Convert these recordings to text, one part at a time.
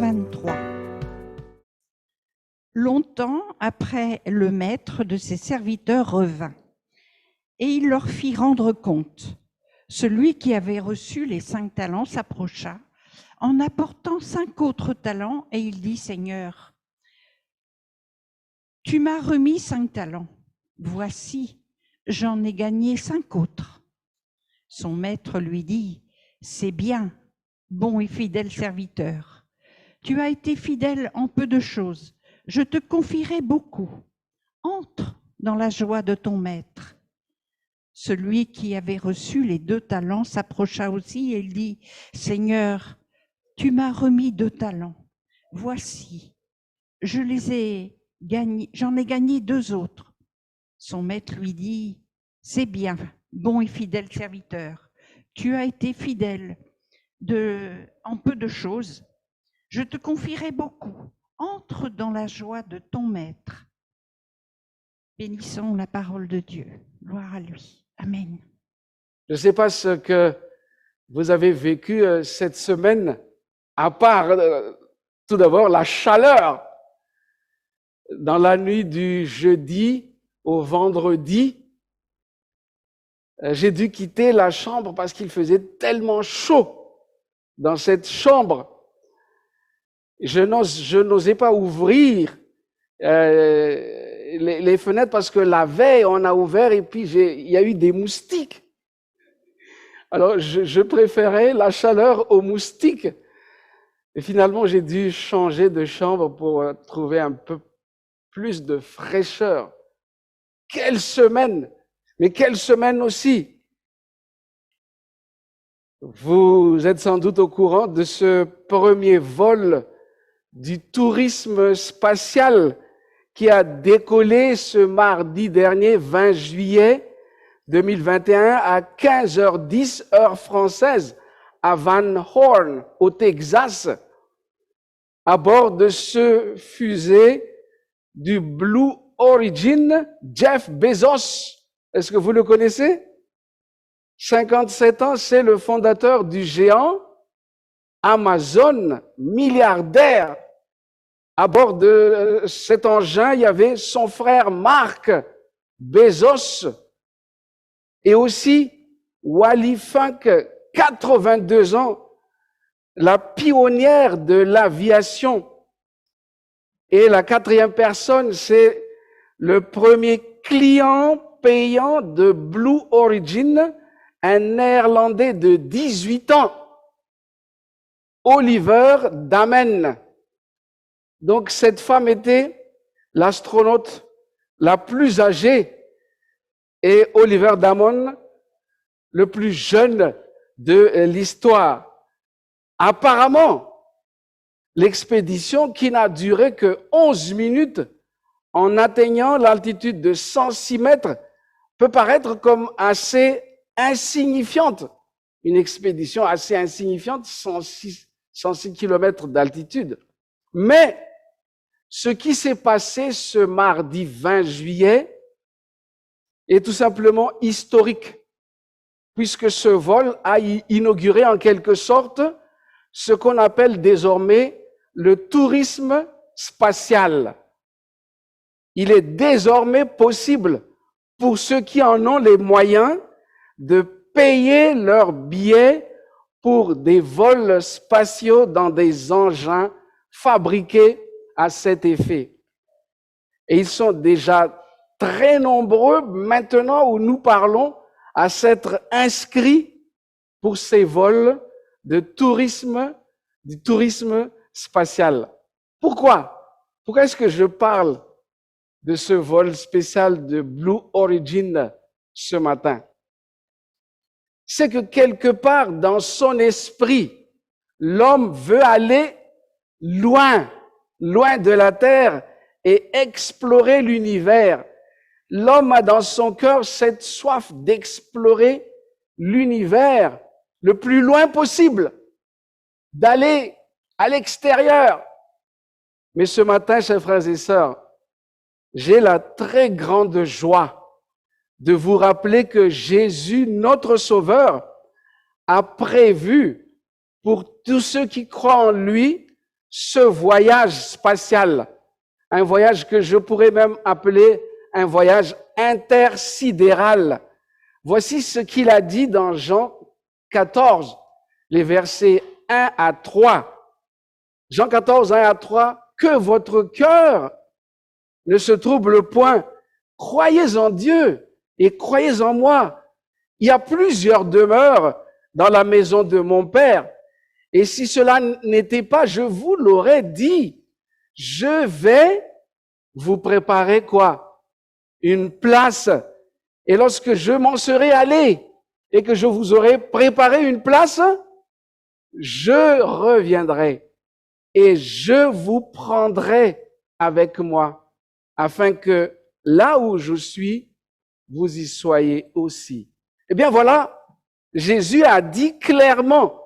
23. Longtemps après, le maître de ses serviteurs revint, et il leur fit rendre compte. Celui qui avait reçu les 5 talents s'approcha, en apportant 5 autres talents, et il dit, « Seigneur, tu m'as remis 5 talents. Voici, j'en ai gagné 5 autres. » Son maître lui dit, « C'est bien, bon et fidèle serviteur. Tu as été fidèle en peu de choses. Je te confierai beaucoup. Entre dans la joie de ton maître. » Celui qui avait reçu les 2 talents s'approcha aussi et il dit, « Seigneur, tu m'as remis 2 talents. Voici, j'en ai gagné 2 autres. » Son maître lui dit, « C'est bien, bon et fidèle serviteur. Tu as été fidèle en peu de choses. Je te confierai beaucoup. Entre dans la joie de ton maître. » Bénissons la parole de Dieu. Gloire à lui. Amen. Je ne sais pas ce que vous avez vécu cette semaine, à part tout d'abord la chaleur. Dans la nuit du jeudi au vendredi, j'ai dû quitter la chambre parce qu'il faisait tellement chaud dans cette chambre. Je n'osais pas ouvrir les fenêtres parce que la veille, on a ouvert et puis il y a eu des moustiques. Alors, je préférais la chaleur aux moustiques. Et finalement, j'ai dû changer de chambre pour trouver un peu plus de fraîcheur. Quelle semaine! Mais quelle semaine aussi! Vous êtes sans doute au courant de ce premier vol du tourisme spatial qui a décollé ce mardi dernier, 20 juillet 2021, à 15h10, heure française, à Van Horn, au Texas, à bord de ce fusée du Blue Origin, Jeff Bezos. Est-ce que vous le connaissez? 57 ans, c'est le fondateur du géant Amazon, milliardaire. À bord de cet engin, il y avait son frère Mark Bezos et aussi Wally Funk, 82 ans, la pionnière de l'aviation. Et la 4e personne, c'est le premier client payant de Blue Origin, un Néerlandais de 18 ans, Oliver Damen. Donc cette femme était l'astronaute la plus âgée et Oliver Damen le plus jeune de l'histoire. Apparemment, l'expédition qui n'a duré que 11 minutes en atteignant l'altitude de 106 mètres peut paraître comme assez insignifiante. Une expédition assez insignifiante, 106 km d'altitude. Mais ce qui s'est passé ce mardi 20 juillet est tout simplement historique, puisque ce vol a inauguré en quelque sorte ce qu'on appelle désormais le tourisme spatial. Il est désormais possible pour ceux qui en ont les moyens de payer leurs billets pour des vols spatiaux dans des engins fabriqués à cet effet. Et ils sont déjà très nombreux maintenant où nous parlons à s'être inscrits pour ces vols de tourisme, du tourisme spatial. Pourquoi? Pourquoi est-ce que je parle de ce vol spécial de Blue Origin ce matin? C'est que quelque part dans son esprit, l'homme veut aller loin, loin de la Terre et explorer l'univers. L'homme a dans son cœur cette soif d'explorer l'univers le plus loin possible, d'aller à l'extérieur. Mais ce matin, chers frères et sœurs, j'ai la très grande joie de vous rappeler que Jésus, notre Sauveur, a prévu pour tous ceux qui croient en lui ce voyage spatial, un voyage que je pourrais même appeler un voyage intersidéral. Voici ce qu'il a dit dans Jean 14, les versets 1 à 3. Jean 14, 1 à 3, « Que votre cœur ne se trouble point. Croyez en Dieu et croyez en moi. Il y a plusieurs demeures dans la maison de mon Père. Et si cela n'était pas, je vous l'aurais dit. Je vais vous préparer quoi? Une place. Et lorsque je m'en serai allé et que je vous aurai préparé une place, je reviendrai et je vous prendrai avec moi, afin que là où je suis, vous y soyez aussi. Eh bien voilà, Jésus a dit clairement,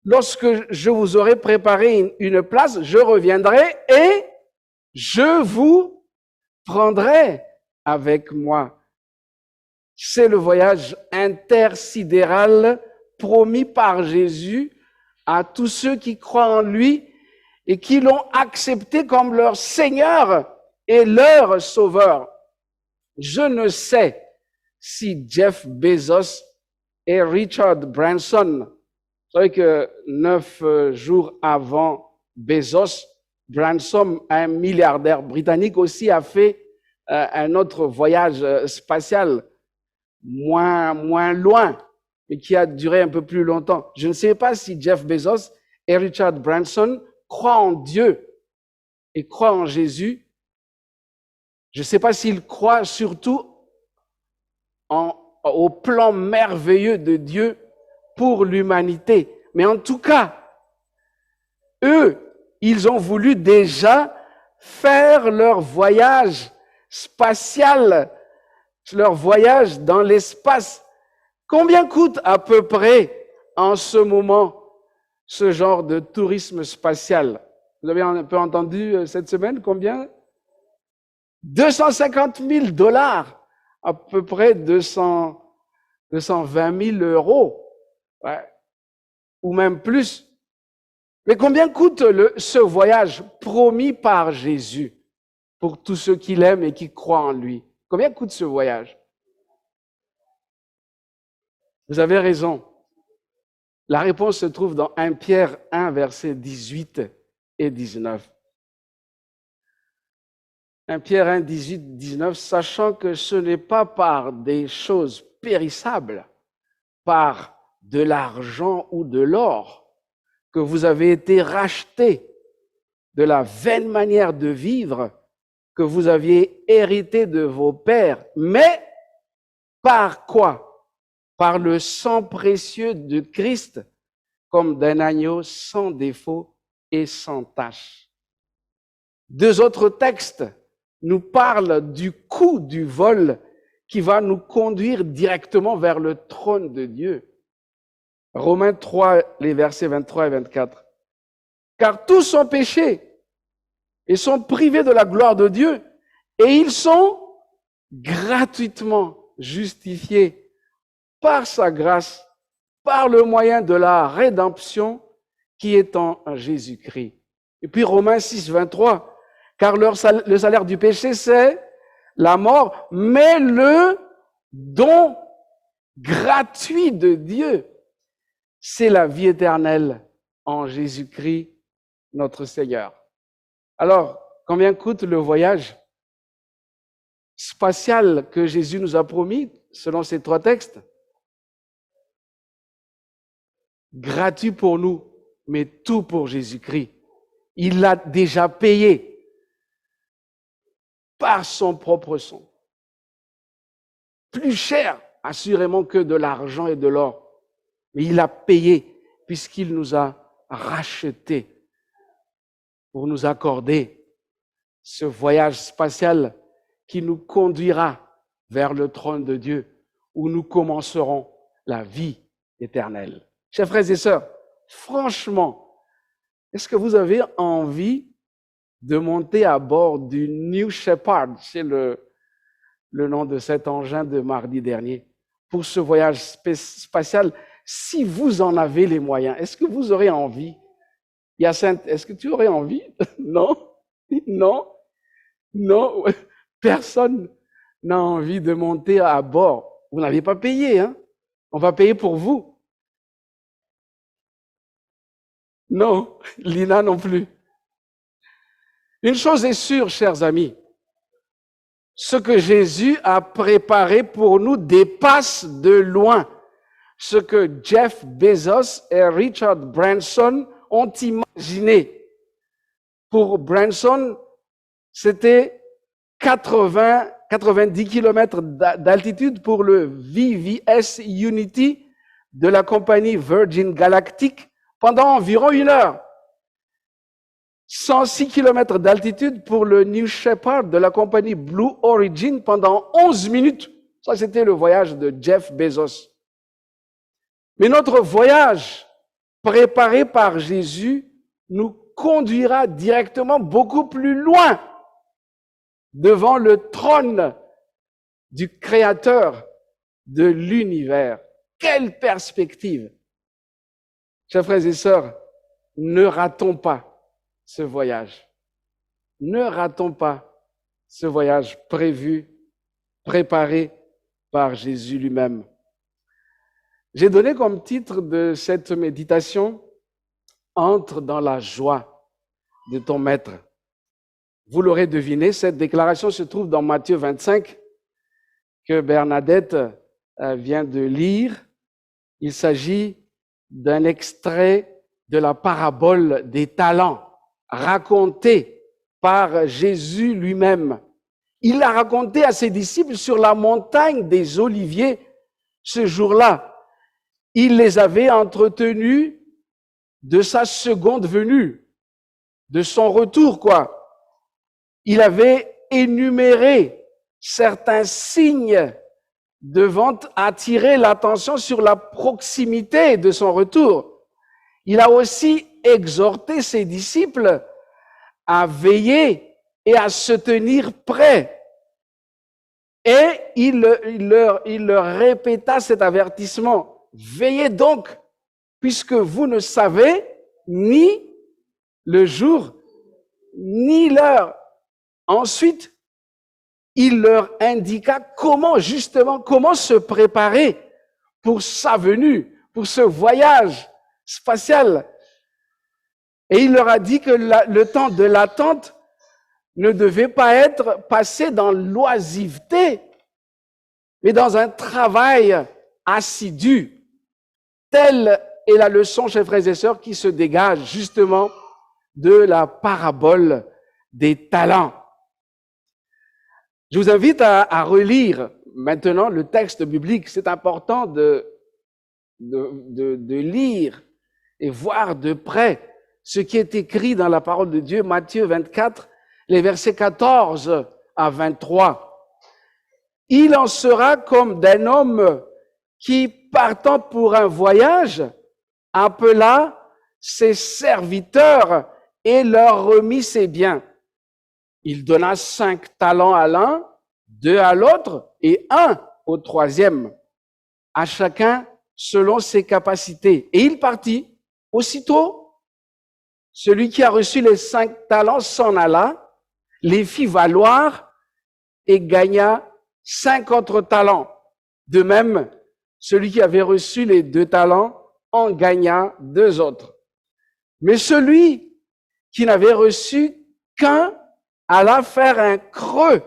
lorsque je vous aurai préparé une place, je reviendrai et je vous prendrai avec moi. C'est le voyage intersidéral promis par Jésus à tous ceux qui croient en lui et qui l'ont accepté comme leur Seigneur et leur Sauveur. Je ne sais si Jeff Bezos et Richard Branson, vous savez que 9 jours avant Bezos, Branson, un milliardaire britannique aussi, a fait un autre voyage spatial moins loin, mais qui a duré un peu plus longtemps. Je ne sais pas si Jeff Bezos et Richard Branson croient en Dieu et croient en Jésus. Je ne sais pas s'ils croient surtout au plan merveilleux de Dieu pour l'humanité. Mais en tout cas, eux, ils ont voulu déjà faire leur voyage spatial, leur voyage dans l'espace. Combien coûte à peu près en ce moment ce genre de tourisme spatial? Vous avez un peu entendu cette semaine combien? 250 000 $, à peu près 220 000 €, ouais, ou même plus. Mais combien coûte ce voyage promis par Jésus pour tous ceux qui l'aiment et qui croient en lui? Combien coûte ce voyage? Vous avez raison. La réponse se trouve dans 1 Pierre 1, versets 18 et 19. 1 Pierre 1, 18, 19, sachant que ce n'est pas par des choses périssables, par de l'argent ou de l'or, que vous avez été rachetés de la vaine manière de vivre que vous aviez hérité de vos pères, mais par quoi? Par le sang précieux de Christ, comme d'un agneau sans défaut et sans tache. 2 autres textes nous parlent du coût du vol qui va nous conduire directement vers le trône de Dieu. Romains 3, les versets 23 et 24. Car tous ont péché et sont privés de la gloire de Dieu, et ils sont gratuitement justifiés par sa grâce, par le moyen de la rédemption qui est en Jésus-Christ. Et puis Romains 6, 23, car le salaire du péché, c'est la mort, mais le don gratuit de Dieu, c'est la vie éternelle en Jésus-Christ, notre Seigneur. Alors, combien coûte le voyage spatial que Jésus nous a promis, selon ces 3 textes? Gratuit pour nous, mais tout pour Jésus-Christ. Il l'a déjà payé par son propre sang. Plus cher, assurément, que de l'argent et de l'or. Mais il a payé puisqu'il nous a rachetés pour nous accorder ce voyage spatial qui nous conduira vers le trône de Dieu, où nous commencerons la vie éternelle. Chers frères et sœurs, franchement, est-ce que vous avez envie de monter à bord du New Shepard, c'est le nom de cet engin de mardi dernier, pour ce voyage spatial, si vous en avez les moyens? Est-ce que vous aurez envie Hyacinthe, est-ce que tu aurais envie? Non, non, non. Personne n'a envie de monter à bord. Vous n'avez pas payé, hein? On va payer pour vous. Non, Lina non plus. Une chose est sûre, chers amis, ce que Jésus a préparé pour nous dépasse de loin ce que Jeff Bezos et Richard Branson ont imaginé. Pour Branson, c'était 90 km d'altitude pour le VVS Unity de la compagnie Virgin Galactic pendant environ 1 heure. 106 km d'altitude pour le New Shepard de la compagnie Blue Origin pendant 11 minutes. Ça, c'était le voyage de Jeff Bezos. Mais notre voyage préparé par Jésus nous conduira directement beaucoup plus loin devant le trône du Créateur de l'univers. Quelle perspective! Chers frères et sœurs, ne ratons pas ce voyage. Ne ratons pas ce voyage prévu, préparé par Jésus lui-même. J'ai donné comme titre de cette méditation « Entre dans la joie de ton Maître ». Vous l'aurez deviné, cette déclaration se trouve dans Matthieu 25 que Bernadette vient de lire. Il s'agit d'un extrait de la parabole des talents racontée par Jésus lui-même. Il l'a raconté à ses disciples sur la montagne des Oliviers ce jour-là. Il les avait entretenus de sa seconde venue, de son retour, quoi. Il avait énuméré certains signes devant attirer l'attention sur la proximité de son retour. Il a aussi exhorté ses disciples à veiller et à se tenir prêts. Et il leur répéta cet avertissement. Veillez donc, puisque vous ne savez ni le jour, ni l'heure. Ensuite, il leur indiqua comment se préparer pour sa venue, pour ce voyage spatial. Et il leur a dit que le temps de l'attente ne devait pas être passé dans l'oisiveté, mais dans un travail assidu. Telle est la leçon, chers frères et sœurs, qui se dégage justement de la parabole des talents. Je vous invite à relire maintenant le texte biblique. C'est important de lire et voir de près ce qui est écrit dans la parole de Dieu, Matthieu 24, les versets 14 à 23. Il en sera comme d'un homme qui, partant pour un voyage, appela ses serviteurs et leur remit ses biens. Il donna 5 talents à l'un, 2 à l'autre et 1 au troisième, à chacun selon ses capacités. Et il partit. Aussitôt, celui qui a reçu les 5 talents s'en alla, les fit valoir et gagna 5 autres talents. De même, celui qui avait reçu les 2 talents en gagna 2 autres. Mais celui qui n'avait reçu qu'un alla faire un creux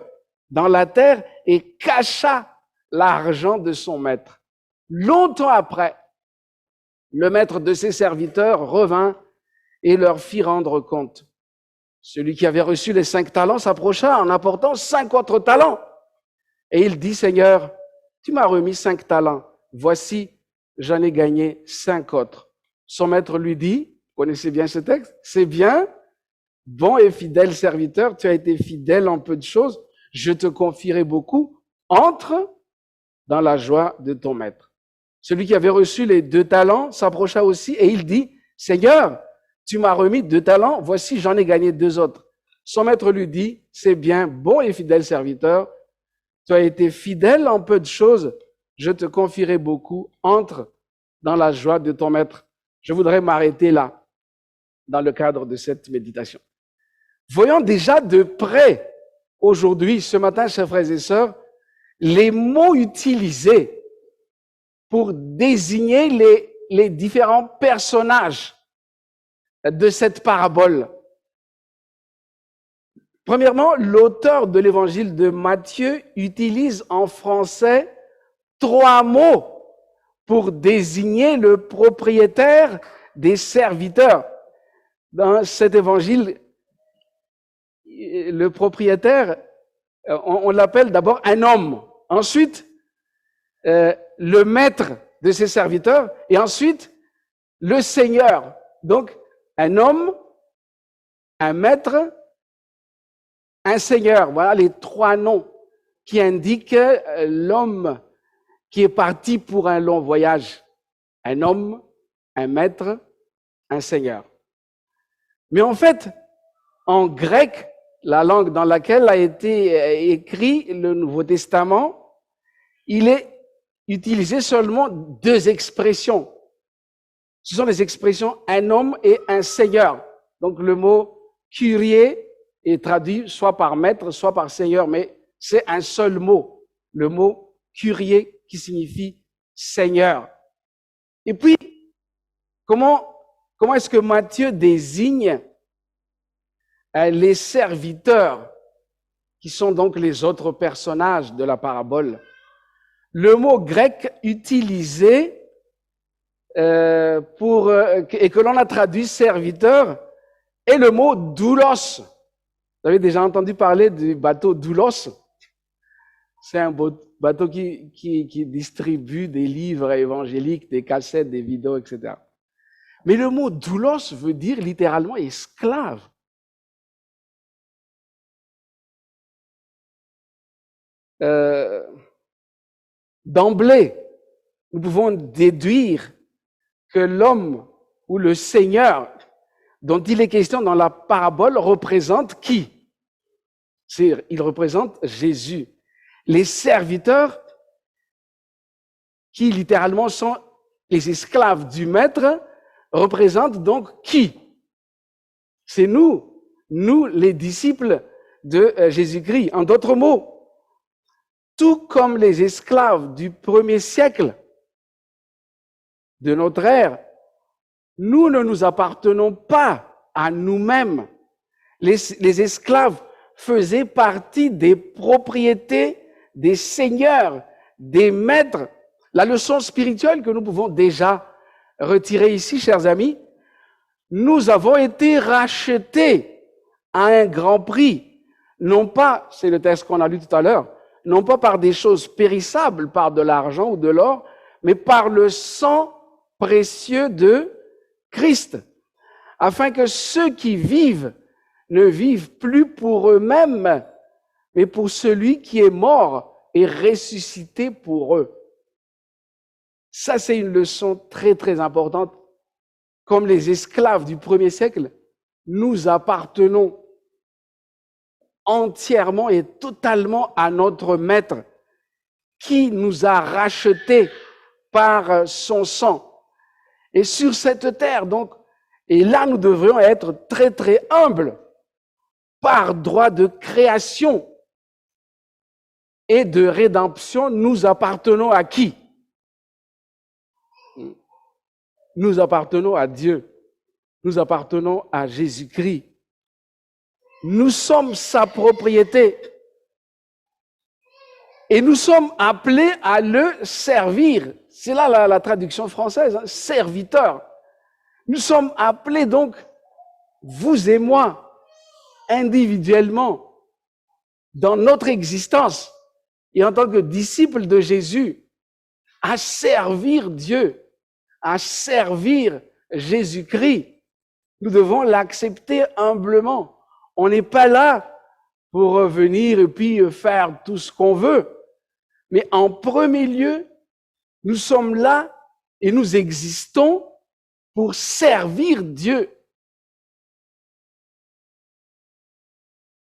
dans la terre et cacha l'argent de son maître. Longtemps après, le maître de ses serviteurs revint et leur fit rendre compte. Celui qui avait reçu les 5 talents s'approcha en apportant 5 autres talents. Et il dit, Seigneur, tu m'as remis 5 talents. Voici, j'en ai gagné 5 autres. Son maître lui dit, vous connaissez bien ce texte, c'est bien, bon et fidèle serviteur, tu as été fidèle en peu de choses, je te confierai beaucoup. Entre dans la joie de ton maître. Celui qui avait reçu les 2 talents s'approcha aussi et il dit, Seigneur, tu m'as remis 2 talents, voici j'en ai gagné 2 autres. Son maître lui dit, c'est bien, bon et fidèle serviteur, tu as été fidèle en peu de choses, je te confierai beaucoup, entre dans la joie de ton maître. Je voudrais m'arrêter là. dans le cadre de cette méditation. Voyons déjà de près, aujourd'hui, ce matin, chers frères et sœurs, les mots utilisés pour désigner les différents personnages de cette parabole. Premièrement, l'auteur de l'évangile de Matthieu utilise en français 3 mots pour désigner le propriétaire des serviteurs. Dans cet évangile, le propriétaire, on l'appelle d'abord un homme. Ensuite, le maître de ses serviteurs. Et ensuite, le Seigneur. Donc, un homme, un maître, un Seigneur. Voilà les 3 noms qui indiquent l'homme qui est parti pour un long voyage. Un homme, un maître, un Seigneur. Mais en fait, en grec, la langue dans laquelle a été écrit le Nouveau Testament, il est utilisé seulement 2 expressions. Ce sont les expressions un homme et un Seigneur. Donc le mot Kyrie est traduit soit par maître, soit par Seigneur, mais c'est un seul mot, le mot Kyrie qui signifie Seigneur. Et puis, comment est-ce que Matthieu désigne les serviteurs qui sont donc les autres personnages de la parabole? Le mot grec utilisé et que l'on a traduit serviteur est le mot doulos. Vous avez déjà entendu parler du bateau doulos? C'est un bateau qui distribue des livres évangéliques, des cassettes, des vidéos, etc. Mais le mot doulos veut dire littéralement esclave. D'emblée, nous pouvons déduire que l'homme ou le Seigneur dont il est question dans la parabole représente qui? Il représente Jésus. Les serviteurs, qui littéralement sont les esclaves du maître, représentent donc qui? C'est nous les disciples de Jésus-Christ. En d'autres mots, tout comme les esclaves du 1er siècle de notre ère, nous ne nous appartenons pas à nous-mêmes. Les esclaves faisaient partie des propriétés des seigneurs, des maîtres. La leçon spirituelle que nous pouvons déjà retirer ici, chers amis, nous avons été rachetés à un grand prix. Non pas, c'est le texte qu'on a lu tout à l'heure, non pas par des choses périssables, par de l'argent ou de l'or, mais par le sang précieux de Christ, afin que ceux qui vivent ne vivent plus pour eux-mêmes, mais pour celui qui est mort et ressuscité pour eux. Ça, c'est une leçon très, très importante. Comme les esclaves du 1er siècle, nous appartenons entièrement et totalement à notre Maître, qui nous a rachetés par son sang. Et sur cette terre, donc, et là, nous devrions être très, très humbles, par droit de création et de rédemption, nous appartenons à qui? Nous appartenons à Dieu. Nous appartenons à Jésus-Christ. Nous sommes sa propriété. Et nous sommes appelés à le servir. C'est là la traduction française, hein, serviteur. Nous sommes appelés donc, vous et moi, individuellement, dans notre existence, et en tant que disciples de Jésus, à servir Dieu, à servir Jésus-Christ. Nous devons l'accepter humblement. On n'est pas là pour venir et puis faire tout ce qu'on veut. Mais en premier lieu, nous sommes là et nous existons pour servir Dieu.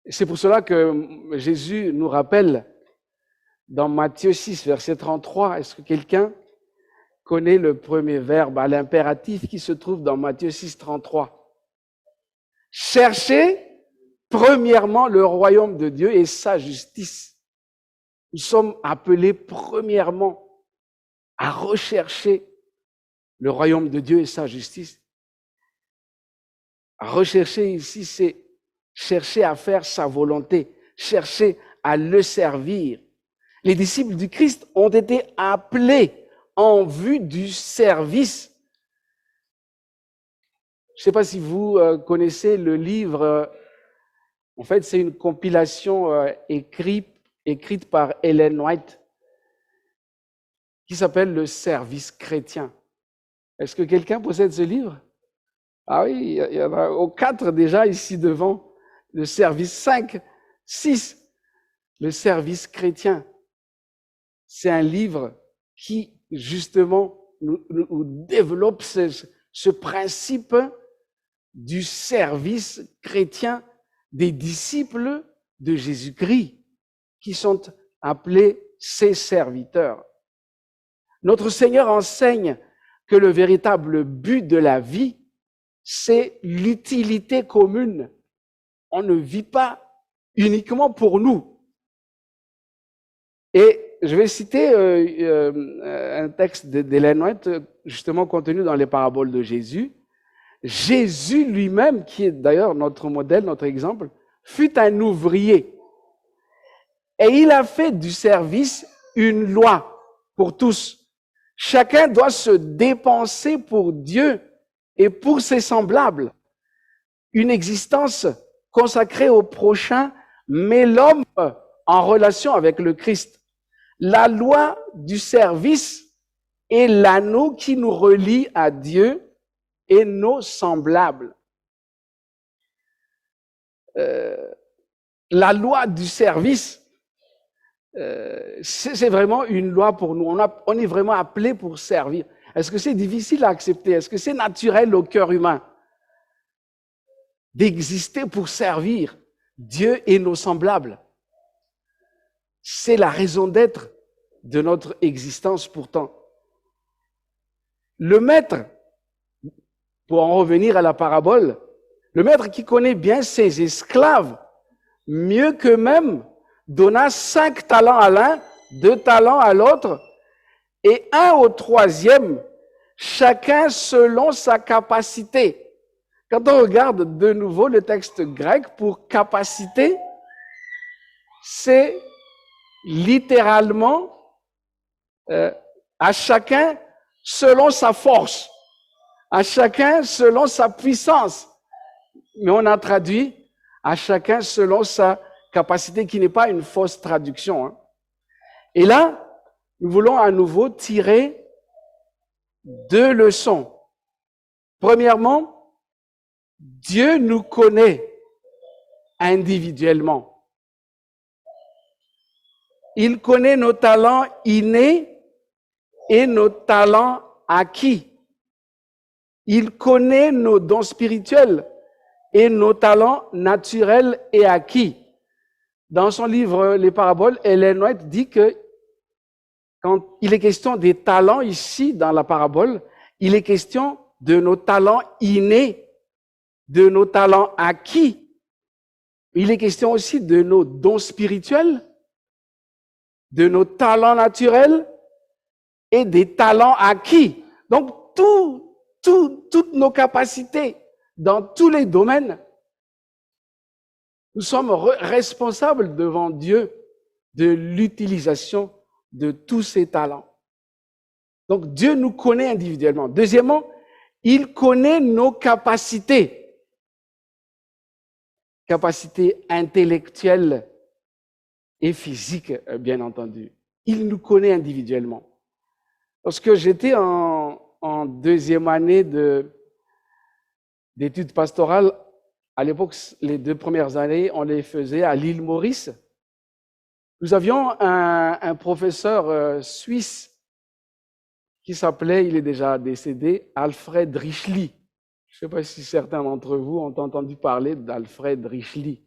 C'est pour cela que Jésus nous rappelle dans Matthieu 6, verset 33, est-ce que quelqu'un connaît le premier verbe à l'impératif qui se trouve dans Matthieu 6, 33? Cherchez premièrement le royaume de Dieu et sa justice. Nous sommes appelés premièrement à rechercher le royaume de Dieu et sa justice. À rechercher ici, c'est chercher à faire sa volonté, chercher à le servir. Les disciples du Christ ont été appelés en vue du service. Je ne sais pas si vous connaissez le livre, en fait c'est une compilation écrite par Ellen White qui s'appelle Le service chrétien. Est-ce que quelqu'un possède ce livre? Ah oui, il y en a 4 déjà ici devant. Le service 5, 6, le service chrétien. C'est un livre qui, justement, nous développe ce principe du service chrétien des disciples de Jésus-Christ, qui sont appelés ses serviteurs. Notre Seigneur enseigne que le véritable but de la vie, c'est l'utilité commune. On ne vit pas uniquement pour nous. Et je vais citer un texte d'Ellen White, justement contenu dans les paraboles de Jésus. Jésus lui-même, qui est d'ailleurs notre modèle, notre exemple, fut un ouvrier. Et il a fait du service une loi pour tous. Chacun doit se dépenser pour Dieu et pour ses semblables. Une existence consacrée au prochain met l'homme en relation avec le Christ. La loi du service est l'anneau qui nous relie à Dieu et nos semblables. La loi du service, c'est vraiment une loi pour nous. On est vraiment appelé pour servir. Est-ce que c'est difficile à accepter? Est-ce que c'est naturel au cœur humain d'exister pour servir Dieu et nos semblables? C'est la raison d'être de notre existence pourtant. Le maître, pour en revenir à la parabole, le maître qui connaît bien ses esclaves, mieux qu'eux-mêmes, donna 5 talents à l'un, 2 talents à l'autre, et 1 au 3e, chacun selon sa capacité. Quand on regarde de nouveau le texte grec, pour capacité, c'est littéralement à chacun selon sa force, à chacun selon sa puissance. Mais on a traduit à chacun selon sa capacité, qui n'est pas une fausse traduction. Hein. Et là, nous voulons à nouveau tirer 2 leçons. Premièrement, Dieu nous connaît individuellement. Il connaît nos talents innés et nos talents acquis. Il connaît nos dons spirituels et nos talents naturels et acquis. Dans son livre Les Paraboles, Ellen White dit que quand il est question des talents ici dans la parabole, il est question de nos talents innés, de nos talents acquis. Il est question aussi de nos dons spirituels, de nos talents naturels et des talents acquis. Donc, toutes nos capacités dans tous les domaines, nous sommes responsables devant Dieu de l'utilisation de tous ces talents. Donc, Dieu nous connaît individuellement. Deuxièmement, il connaît nos capacités. Capacités intellectuelles et physiques, bien entendu. Il nous connaît individuellement. Lorsque j'étais en 2e année d'études pastorales, à l'époque, les 2 premières années, on les faisait à l'île Maurice. Nous avions un professeur suisse qui s'appelait, il est déjà décédé, Alfred Richely. Je ne sais pas si certains d'entre vous ont entendu parler d'Alfred Richely.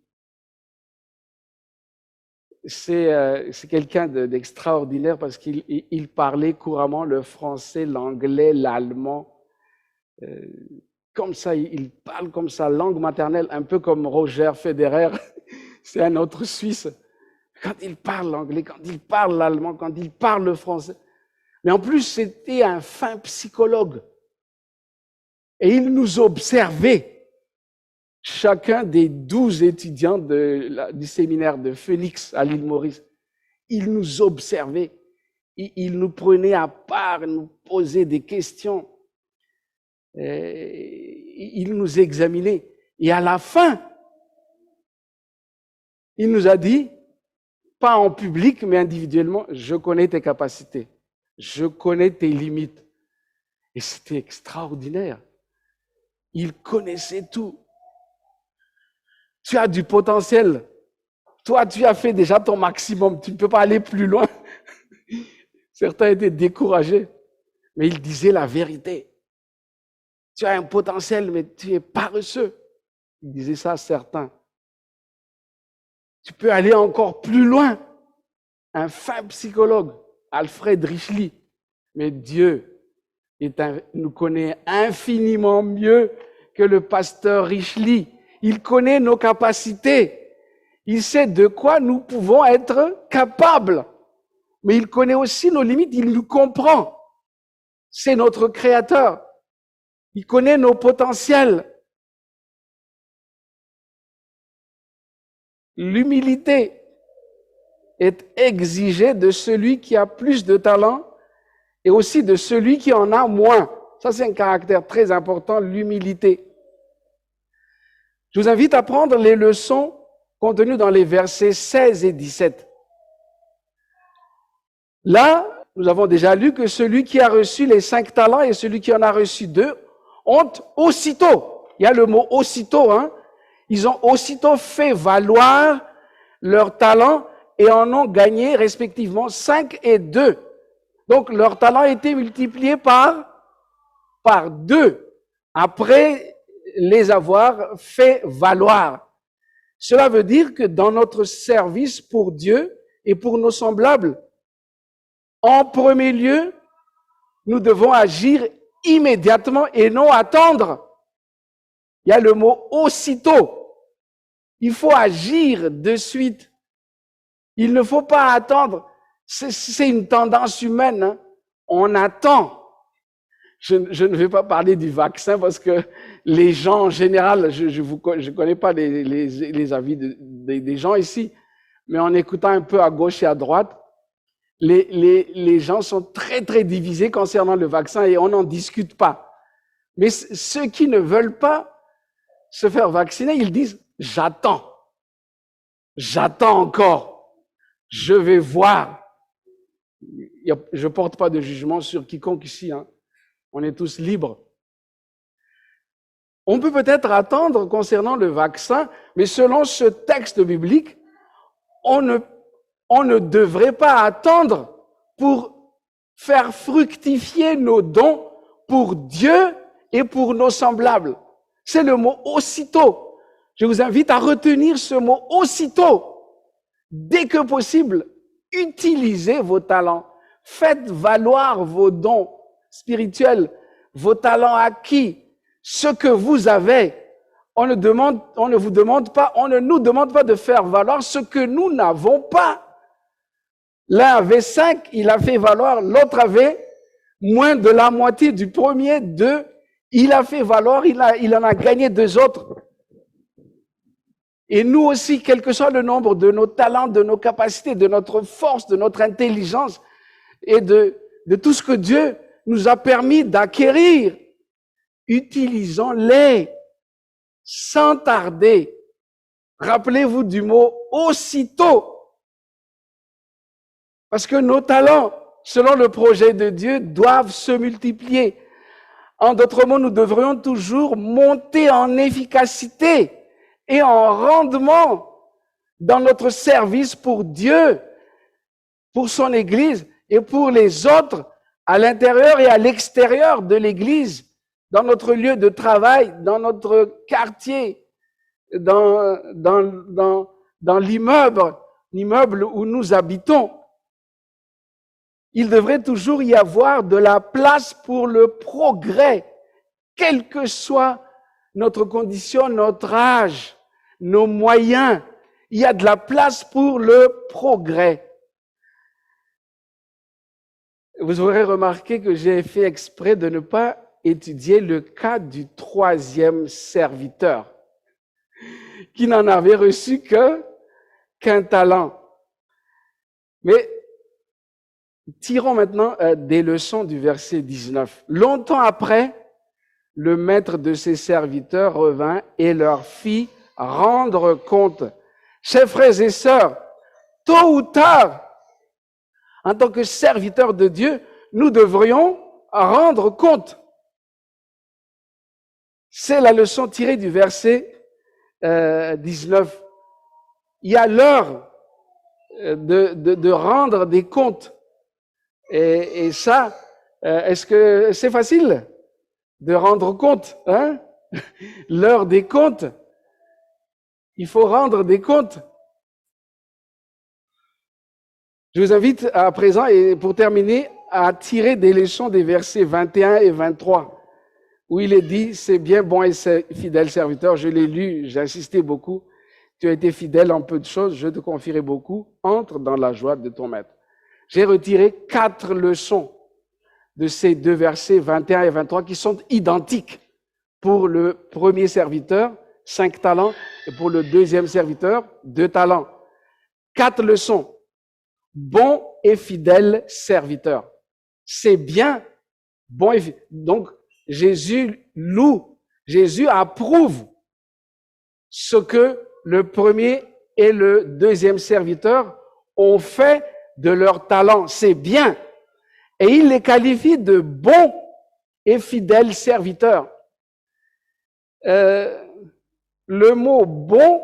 C'est quelqu'un d'extraordinaire parce qu'il parlait couramment le français, l'anglais, l'allemand, comme ça, il parle comme sa langue maternelle, un peu comme Roger Federer, c'est un autre Suisse. Quand il parle l'anglais, quand il parle l'allemand, quand il parle le français. Mais en plus, c'était un fin psychologue. Et il nous observait, chacun des 12 étudiants du séminaire de Phoenix à l'île Maurice. Il nous observait, il nous prenait à part, nous posait des questions. Il nous examinait. Et à la fin, il nous a dit, pas en public, mais individuellement, je connais tes capacités, je connais tes limites. Et c'était extraordinaire. Il connaissait tout. Tu as du potentiel. Toi, tu as fait déjà ton maximum. Tu ne peux pas aller plus loin. Certains étaient découragés, mais il disait la vérité. Tu as un potentiel, mais tu es paresseux. Il disait ça à certains. Tu peux aller encore plus loin. Un fin psychologue, Alfred Richely. Mais Dieu nous connaît infiniment mieux que le pasteur Richely. Il connaît nos capacités. Il sait de quoi nous pouvons être capables. Mais il connaît aussi nos limites. Il nous comprend. C'est notre Créateur. Il connaît nos potentiels. L'humilité est exigée de celui qui a plus de talent et aussi de celui qui en a moins. Ça, c'est un caractère très important, l'humilité. Je vous invite à prendre les leçons contenues dans les versets 16 et 17. Là, nous avons déjà lu que celui qui a reçu les 5 talents et celui qui en a reçu 2 ont aussitôt, il y a le mot aussitôt, ils ont aussitôt fait valoir leur talent et en ont gagné respectivement 5 et 2. Donc leur talent a été multiplié par 2 après les avoir fait valoir. Cela veut dire que dans notre service pour Dieu et pour nos semblables, en premier lieu, nous devons agir immédiatement et non attendre. Il y a le mot aussitôt. Il faut agir de suite. Il ne faut pas attendre. C'est une tendance humaine. On attend. Je ne vais pas parler du vaccin parce que les gens en général, je connais pas les avis des gens ici, mais en écoutant un peu à gauche et à droite, les gens sont très, très divisés concernant le vaccin et on n'en discute pas. Mais ceux qui ne veulent pas se faire vacciner, ils disent « j'attends. J'attends encore. Je vais voir. » Je ne porte pas de jugement sur quiconque ici. On est tous libres. On peut peut-être attendre concernant le vaccin, mais selon ce texte biblique, on ne devrait pas attendre pour faire fructifier nos dons pour Dieu et pour nos semblables. C'est le mot aussitôt. Je vous invite à retenir ce mot aussitôt. Dès que possible, utilisez vos talents. Faites valoir vos dons spirituels, vos talents acquis, ce que vous avez. On ne nous demande pas de faire valoir ce que nous n'avons pas. L'un avait 5, il a fait valoir, l'autre avait moins de la moitié du premier, 2. Il a fait valoir, il en a gagné 2 autres. Et nous aussi, quel que soit le nombre de nos talents, de nos capacités, de notre force, de notre intelligence et de tout ce que Dieu nous a permis d'acquérir, utilisons-les sans tarder. Rappelez-vous du mot aussitôt. Parce que nos talents, selon le projet de Dieu, doivent se multiplier. En d'autres mots, nous devrions toujours monter en efficacité et en rendement dans notre service pour Dieu, pour son Église et pour les autres à l'intérieur et à l'extérieur de l'Église, dans notre lieu de travail, dans notre quartier, dans l'immeuble où nous habitons. Il devrait toujours y avoir de la place pour le progrès, quelle que soit notre condition, notre âge, nos moyens. Il y a de la place pour le progrès. Vous aurez remarqué que j'ai fait exprès de ne pas étudier le cas du troisième serviteur, qui n'en avait reçu qu'un talent. Mais tirons maintenant des leçons du verset 19. Longtemps après, le maître de ses serviteurs revint et leur fit rendre compte. Chers frères et sœurs, tôt ou tard, en tant que serviteurs de Dieu, nous devrions rendre compte. C'est la leçon tirée du verset 19. Il y a l'heure de rendre des comptes. Et ça, est-ce que c'est facile de rendre compte, hein? L'heure des comptes. Il faut rendre des comptes. Je vous invite à présent, et pour terminer, à tirer des leçons des versets 21 et 23, où il est dit, c'est bien, bon et fidèle serviteur. Je l'ai lu, j'ai insisté beaucoup. Tu as été fidèle en peu de choses, je te confierai beaucoup. Entre dans la joie de ton maître. J'ai retiré 4 leçons de ces 2 versets 21 et 23 qui sont identiques pour le premier serviteur, 5 talents, et pour le deuxième serviteur, 2 talents. 4 leçons. Bon et fidèle serviteur. C'est bien, bon et fidèle. Donc, Jésus loue, Jésus approuve ce que le premier et le deuxième serviteur ont fait de leur talent. C'est bien. Et il les qualifie de bons et fidèles serviteurs. Le mot bon,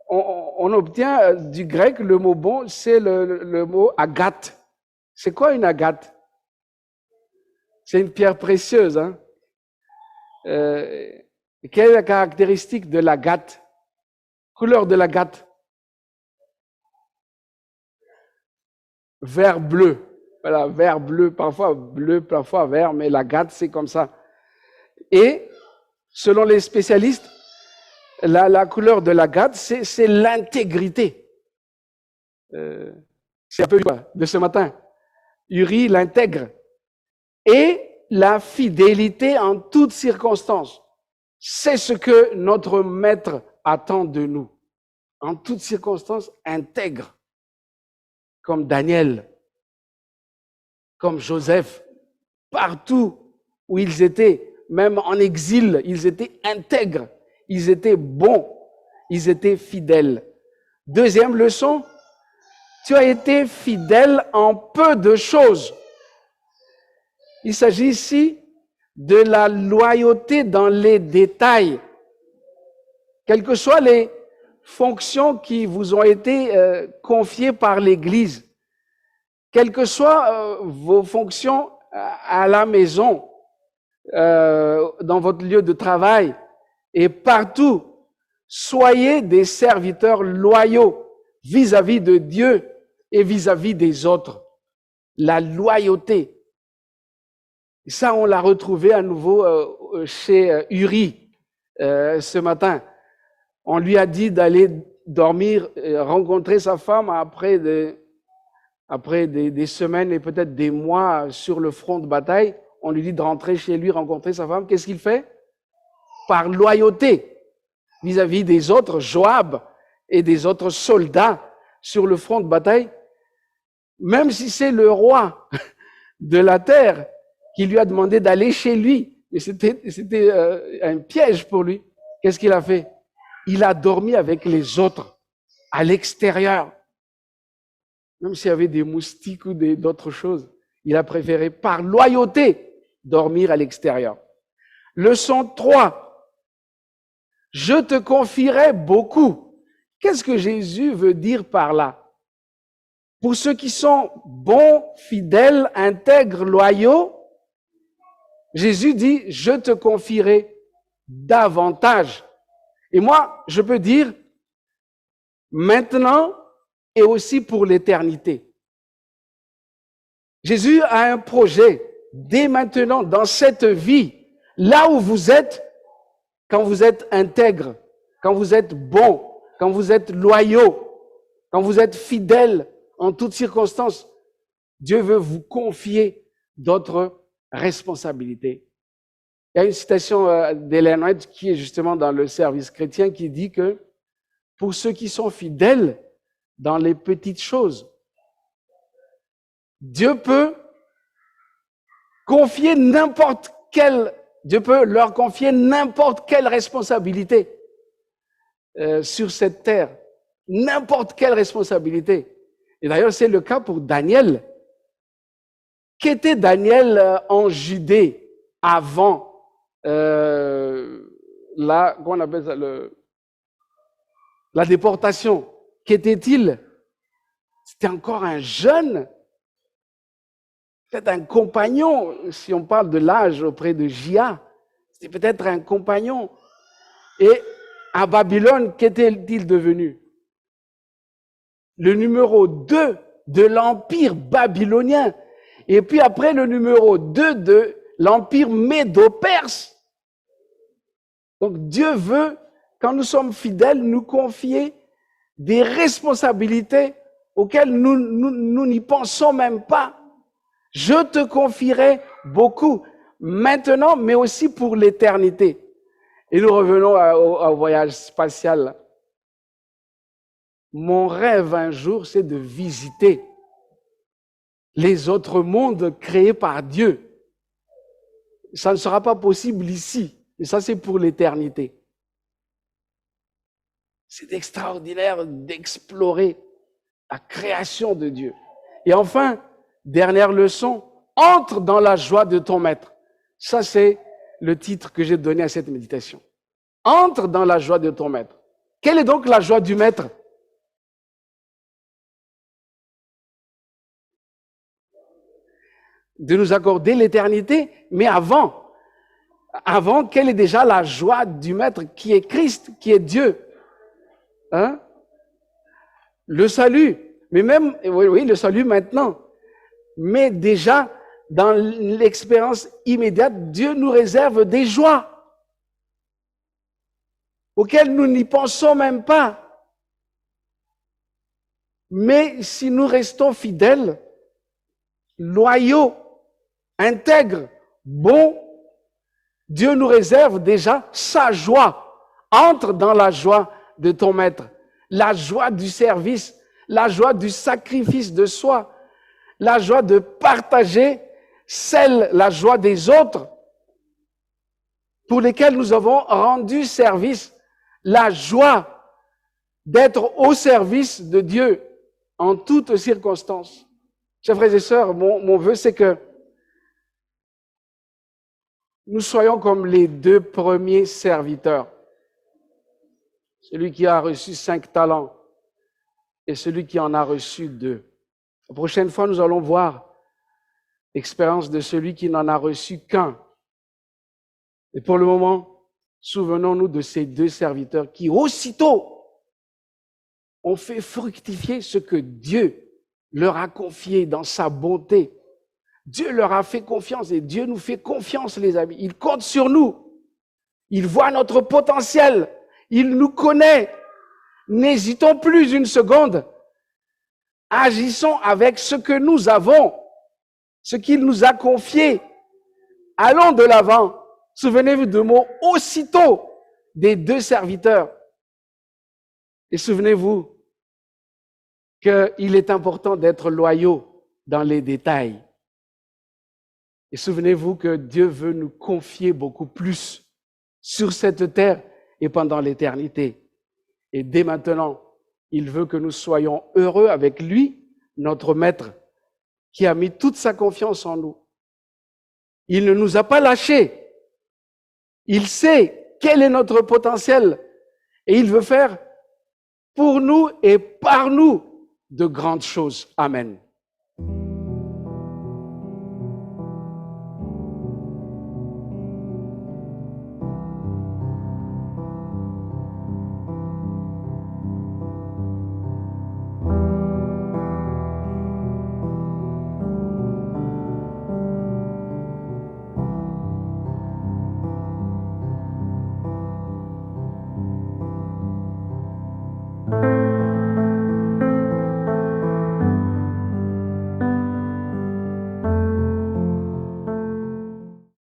on obtient du grec, le mot bon, c'est le mot agate. C'est quoi une agate? C'est une pierre précieuse. Hein? Quelle est la caractéristique de l'agate? Couleur de l'agate? Vert bleu. Voilà, vert bleu, parfois vert, mais l'agate, c'est comme ça. Et, selon les spécialistes, la couleur de l'agate, c'est l'intégrité. C'est un peu de ce matin. Uri l'intègre. Et la fidélité en toutes circonstances. C'est ce que notre maître attend de nous. En toutes circonstances, intègre. Comme Daniel, comme Joseph, partout où ils étaient, même en exil, ils étaient intègres, ils étaient bons, ils étaient fidèles. Deuxième leçon, tu as été fidèle en peu de choses. Il s'agit ici de la loyauté dans les détails. Quelles que soient les fonctions qui vous ont été confiées par l'Église, quelles que soient vos fonctions à la maison, dans votre lieu de travail et partout, soyez des serviteurs loyaux vis-à-vis de Dieu et vis-à-vis des autres. La loyauté. Et ça, on l'a retrouvé à nouveau chez Uri ce matin. On lui a dit d'aller dormir, rencontrer sa femme après des semaines et peut-être des mois sur le front de bataille. On lui dit de rentrer chez lui, rencontrer sa femme. Qu'est-ce qu'il fait? Par loyauté vis-à-vis des autres, Joab et des autres soldats sur le front de bataille. Même si c'est le roi de la terre qui lui a demandé d'aller chez lui, et c'était un piège pour lui. Qu'est-ce qu'il a fait? Il a dormi avec les autres à l'extérieur. Même s'il y avait des moustiques ou d'autres choses, il a préféré par loyauté dormir à l'extérieur. Leçon 3. Je te confierai beaucoup. Qu'est-ce que Jésus veut dire par là? Pour ceux qui sont bons, fidèles, intègres, loyaux, Jésus dit, je te confierai davantage. Et moi, je peux dire, maintenant et aussi pour l'éternité. Jésus a un projet dès maintenant, dans cette vie, là où vous êtes, quand vous êtes intègre, quand vous êtes bon, quand vous êtes loyaux, quand vous êtes fidèles en toutes circonstances, Dieu veut vous confier d'autres responsabilités. Il y a une citation d'Ellen White qui est justement dans le service chrétien qui dit que pour ceux qui sont fidèles dans les petites choses, Dieu peut leur confier n'importe quelle responsabilité sur cette terre. N'importe quelle responsabilité. Et d'ailleurs, c'est le cas pour Daniel. Qu'était Daniel en Judée avant la déportation? Qu'était-il? C'était encore un jeune, peut-être un compagnon, si on parle de l'âge auprès de Jia, c'était peut-être un compagnon. Et à Babylone, qu'était-il devenu? Le numéro 2 de l'empire babylonien. Et puis après, le numéro 2 de l'empire médo-perse. Donc Dieu veut, quand nous sommes fidèles, nous confier des responsabilités auxquelles nous n'y pensons même pas. Je te confierai beaucoup, maintenant, mais aussi pour l'éternité. Et nous revenons au voyage spatial. Mon rêve un jour, c'est de visiter les autres mondes créés par Dieu. Ça ne sera pas possible ici, mais ça c'est pour l'éternité. C'est extraordinaire d'explorer la création de Dieu. Et enfin, dernière leçon, entre dans la joie de ton maître. Ça c'est le titre que j'ai donné à cette méditation. Entre dans la joie de ton maître. Quelle est donc la joie du maître? De nous accorder l'éternité, mais avant, quelle est déjà la joie du Maître qui est Christ, qui est Dieu? Hein? Le salut, mais même, oui, le salut maintenant, mais déjà, dans l'expérience immédiate, Dieu nous réserve des joies auxquelles nous n'y pensons même pas. Mais si nous restons fidèles, loyaux, intègre, bon, Dieu nous réserve déjà sa joie. Entre dans la joie de ton maître, la joie du service, la joie du sacrifice de soi, la joie de partager la joie des autres pour lesquels nous avons rendu service, la joie d'être au service de Dieu en toutes circonstances. Chers frères et sœurs, mon vœu, c'est que nous soyons comme les 2 premiers serviteurs. Celui qui a reçu 5 talents et celui qui en a reçu 2. La prochaine fois, nous allons voir l'expérience de celui qui n'en a reçu qu'un. Et pour le moment, souvenons-nous de ces 2 serviteurs qui, aussitôt, ont fait fructifier ce que Dieu leur a confié dans sa bonté. Dieu leur a fait confiance et Dieu nous fait confiance, les amis. Il compte sur nous. Il voit notre potentiel. Il nous connaît. N'hésitons plus une seconde. Agissons avec ce que nous avons, ce qu'il nous a confié. Allons de l'avant. Souvenez-vous de mots aussitôt des 2 serviteurs. Et souvenez-vous qu'il est important d'être loyaux dans les détails. Et souvenez-vous que Dieu veut nous confier beaucoup plus sur cette terre et pendant l'éternité. Et dès maintenant, il veut que nous soyons heureux avec lui, notre Maître, qui a mis toute sa confiance en nous. Il ne nous a pas lâchés. Il sait quel est notre potentiel et il veut faire pour nous et par nous de grandes choses. Amen.